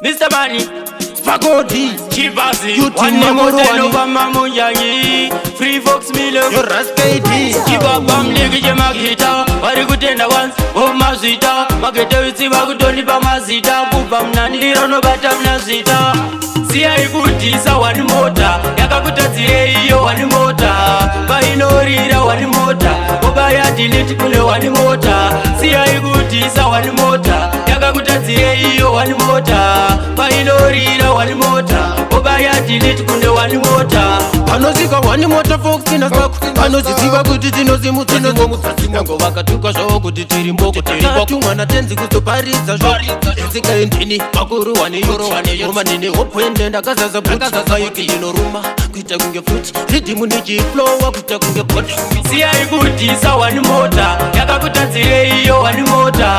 Mr. Money, Spagodi, Chibazi, You one team more Magoro time Wani. over Mamunyangi, Free Fox Miller, your raspberry. Keep up on Ligi Magita, very good in the ones, oh Mazita, Mageta, Magutoni Bamazita, Kubam Nandi, no Batam Nazita. Siya ikutisa wani mota, yakakutaziye iyo wani mota, bainorira wani mota, obaya delete kule wani mota. Siya ikutisa wani mota, yakakutaziye iyo wani mota, bainorira wani mota, obaya delete kule wani mota. Anozika wani mota Fox tina sako, anoziziva kuti tinozimu ngo vakatuka zvawo kuti tiri mboko tatu mwana tenzi kuzoparidza zvo enzika endini makuru wani roma nini hopwende ndakazaza iki inoruma kuita kunge fruit ridhimu nichiflowa kuita kunge pot. Siya ikutisa wani mota, yakakutadzire iyo wani mota,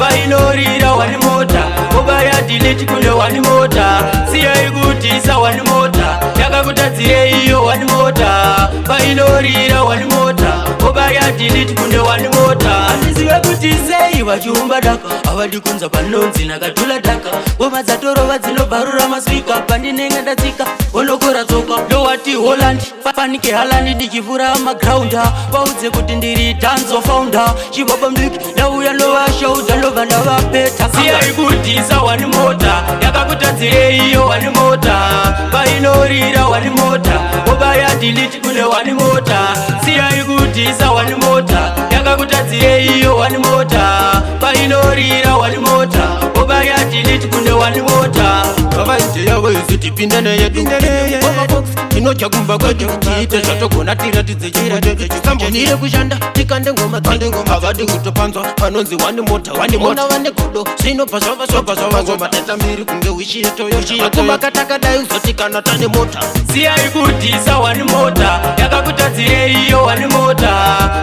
bainorira wani mota, obaya delete kule wani mota. Siya ikutisa wani mota, yakakutadzire iyo wani mota, bainorira wani mota, obaya delete kule wani mota. Andiziwe kuti sei vachiumba daka, avadikunza panonzi nakatula daka, ngoma dzatorova dzinobharura masvika pandinenge ndatsika onokora tsoka ndowati Holland fanike Halandi ndichivhura magraunda vaudze kuti ndiri danzo founder chibaba mdiki ndauya ndovashaudza ndobva ndavapeta. Siya ikutisa wani mota, yakakutadzire iyo wani mota, bainorira wani mota, obaya delete kune wani mota. Siya ikutisa wani mota, yakakutadzire iyo wani mota, bainorira wani mota, obaya delete kune wani mota. Kavaite yawe izitipindane yedu inocha kumba kwedu tiite zvatogona tiratidze chisambonire kushanda tikande ngoma avadi kutopanzwa panonzi wani mota vane godo zvinobva zvavazvava tatamiri kunge wishiyetoyokumbakatakadai uzoti kana tane mota. Siya ikutisa wani mota, yakakutadzire iyo wani mota,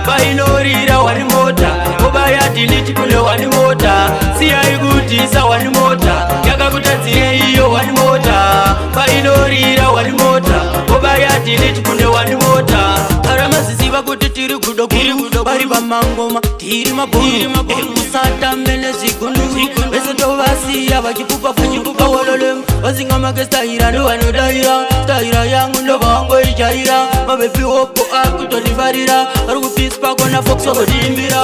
bainorira wani mota, obaya delete kule wani mota. Siya ikutisa wani mota, yakakutadzire iyo wani mota, bainorira wani mota, obaya delete kule wani mota. Aramazisiva kuti tiri kudo bari pamangoma tiri mabhuru musata mene zigunu vese tovasiya vachipupa wololemu vasinga makestaira ndovanodaira staira yangu ndovangoijaira mabebi wopo akutondifarira vari kupisi pakona Fox wakodiimbira.